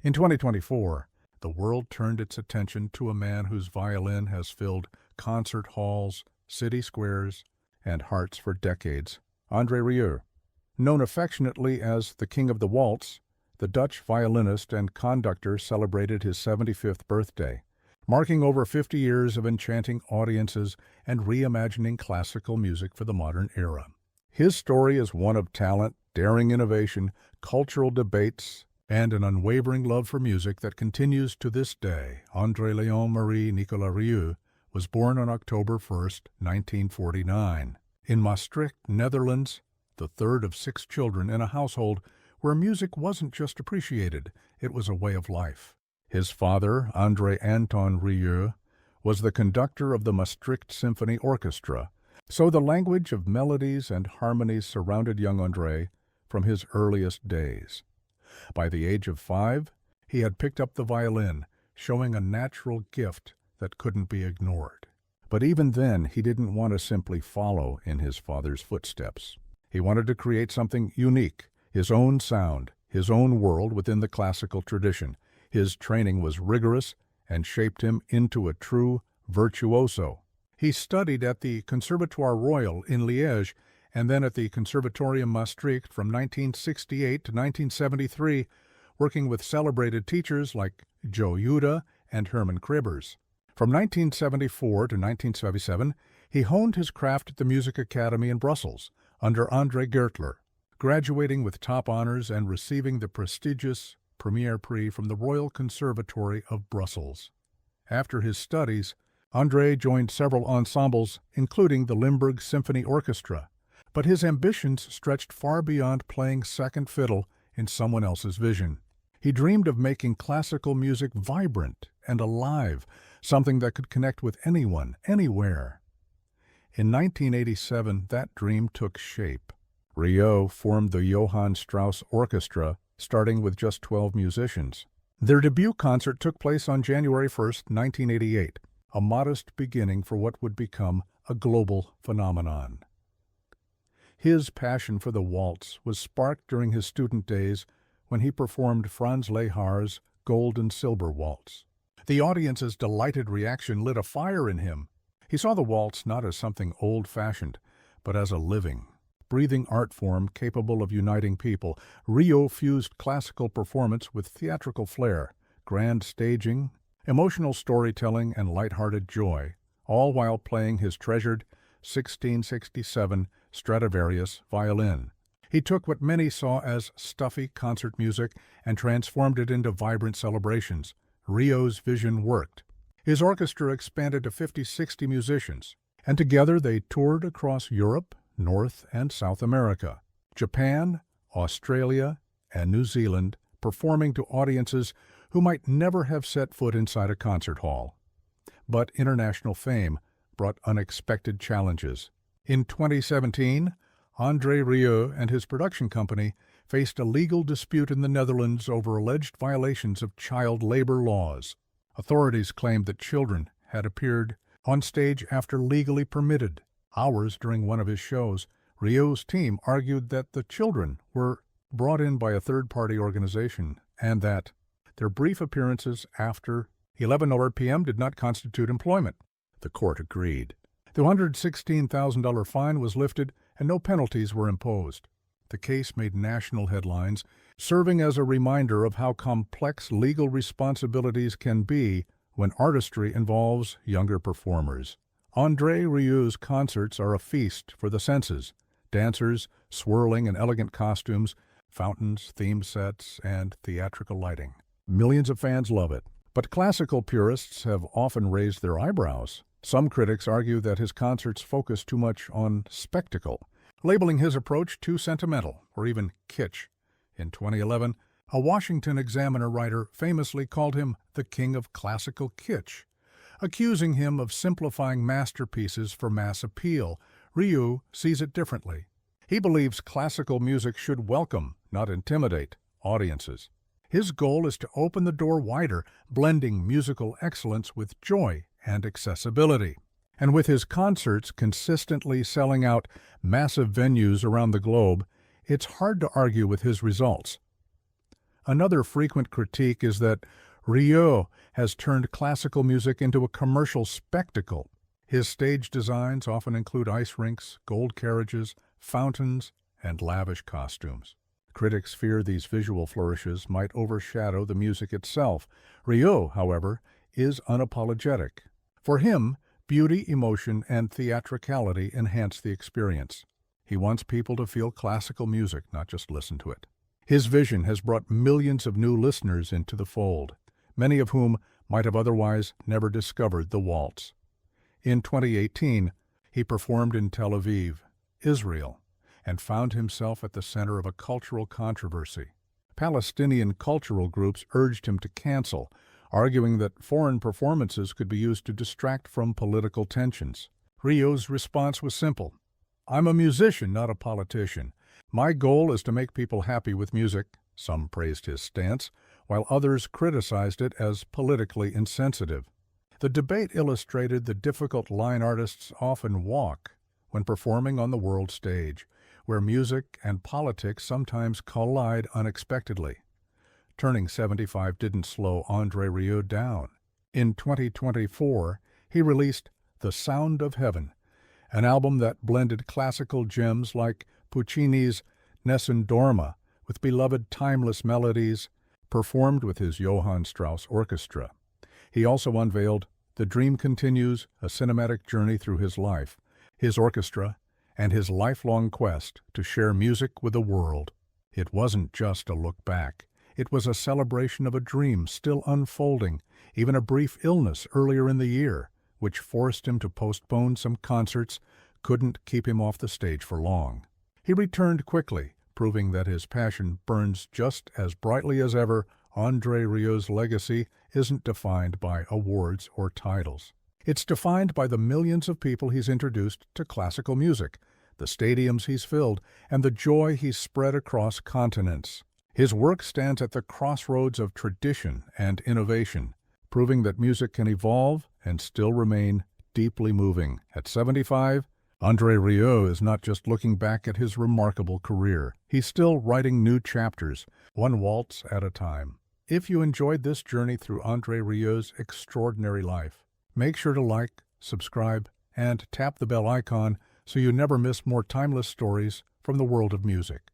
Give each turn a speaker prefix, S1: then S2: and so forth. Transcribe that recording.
S1: In 2024, the world turned its attention to a man whose violin has filled concert halls, city squares, and hearts for decades, André Rieu. Known affectionately as the King of the Waltz, the Dutch violinist and conductor celebrated his 75th birthday, marking over 50 years of enchanting audiences and reimagining classical music for the modern era. His story is one of talent, daring innovation, cultural debates, and an unwavering love for music that continues to this day. André Léon Marie Nicolas Rieu was born on October 1, 1949, in Maastricht, Netherlands, the third of 6 children in a household where music wasn't just appreciated, it was a way of life. His father, André Anton Rieu, was the conductor of the Maastricht Symphony Orchestra, so the language of melodies and harmonies surrounded young André from his earliest days. By the age of 5, he had picked up the violin, showing a natural gift that couldn't be ignored. But even then, he didn't want to simply follow in his father's footsteps. He wanted to create something unique, his own sound, his own world within the classical tradition. His training was rigorous and shaped him into a true virtuoso. He studied at the Conservatoire Royal in Liège and then at the Conservatorium Maastricht from 1968 to 1973, working with celebrated teachers like Joe Yuda and Herman Kribbers. From 1974 to 1977, he honed his craft at the Music Academy in Brussels under André Gertler, graduating with top honors and receiving the prestigious Premier Prix from the Royal Conservatory of Brussels. After his studies, André joined several ensembles, including the Limburg Symphony Orchestra, but his ambitions stretched far beyond playing second fiddle in someone else's vision. He dreamed of making classical music vibrant and alive, something that could connect with anyone, anywhere. In 1987, that dream took shape. Rieu formed the Johann Strauss Orchestra, starting with just 12 musicians. Their debut concert took place on January 1, 1988, a modest beginning for what would become a global phenomenon. His passion for the waltz was sparked during his student days when he performed Franz Lehar's Gold and Silver Waltz. The audience's delighted reaction lit a fire in him. He saw the waltz not as something old-fashioned, but as a living, breathing art form capable of uniting people. Rieu fused classical performance with theatrical flair, grand staging, emotional storytelling, and light-hearted joy, all while playing his treasured 1667 Stradivarius violin. He took what many saw as stuffy concert music and transformed it into vibrant celebrations. Rieu's vision worked. His orchestra expanded to 50-60 musicians, and together they toured across Europe, North and South America, Japan, Australia, and New Zealand, performing to audiences who might never have set foot inside a concert hall. But international fame brought unexpected challenges. In 2017, André Rieu and his production company faced a legal dispute in the Netherlands over alleged violations of child labor laws. Authorities claimed that children had appeared on stage after legally permitted hours during one of his shows. Rieu's team argued that the children were brought in by a third-party organization and that their brief appearances after 11 p.m. did not constitute employment. The court agreed. The $116,000 fine was lifted and no penalties were imposed. The case made national headlines, serving as a reminder of how complex legal responsibilities can be when artistry involves younger performers. André Rieu's concerts are a feast for the senses. Dancers swirling in elegant costumes, fountains, theme sets, and theatrical lighting. Millions of fans love it. But classical purists have often raised their eyebrows. Some critics argue that his concerts focus too much on spectacle, labeling his approach too sentimental or even kitsch. In 2011, a Washington Examiner writer famously called him the king of classical kitsch, accusing him of simplifying masterpieces for mass appeal. Rieu sees it differently. He believes classical music should welcome, not intimidate, audiences. His goal is to open the door wider, blending musical excellence with joy and accessibility. And with his concerts consistently selling out massive venues around the globe, it's hard to argue with his results. Another frequent critique is that Rieu has turned classical music into a commercial spectacle. His stage designs often include ice rinks, gold carriages, fountains, and lavish costumes. Critics fear these visual flourishes might overshadow the music itself. Rieu, however, is unapologetic. For him, beauty, emotion, and theatricality enhance the experience. He wants people to feel classical music, not just listen to it. His vision has brought millions of new listeners into the fold, many of whom might have otherwise never discovered the waltz. In 2018, he performed in Tel Aviv, Israel, and found himself at the center of a cultural controversy. Palestinian cultural groups urged him to cancel, arguing that foreign performances could be used to distract from political tensions. Rieu's response was simple. "I'm a musician, not a politician. My goal is to make people happy with music." Some praised his stance, while others criticized it as politically insensitive. The debate illustrated the difficult line artists often walk when performing on the world stage, where music and politics sometimes collide unexpectedly. Turning 75 didn't slow André Rieu down. In 2024, he released The Sound of Heaven, an album that blended classical gems like Puccini's Nessun Dorma with beloved timeless melodies performed with his Johann Strauss Orchestra. He also unveiled The Dream Continues, a cinematic journey through his life, his orchestra, and his lifelong quest to share music with the world. It wasn't just a look back. It was a celebration of a dream still unfolding, even a brief illness earlier in the year, which forced him to postpone some concerts, couldn't keep him off the stage for long. He returned quickly, proving that his passion burns just as brightly as ever. André Rieu's legacy isn't defined by awards or titles. It's defined by the millions of people he's introduced to classical music, the stadiums he's filled, and the joy he's spread across continents. His work stands at the crossroads of tradition and innovation, proving that music can evolve and still remain deeply moving. At 75, André Rieu is not just looking back at his remarkable career. He's still writing new chapters, one waltz at a time. If you enjoyed this journey through André Rieu's extraordinary life, make sure to like, subscribe, and tap the bell icon so you never miss more timeless stories from the world of music.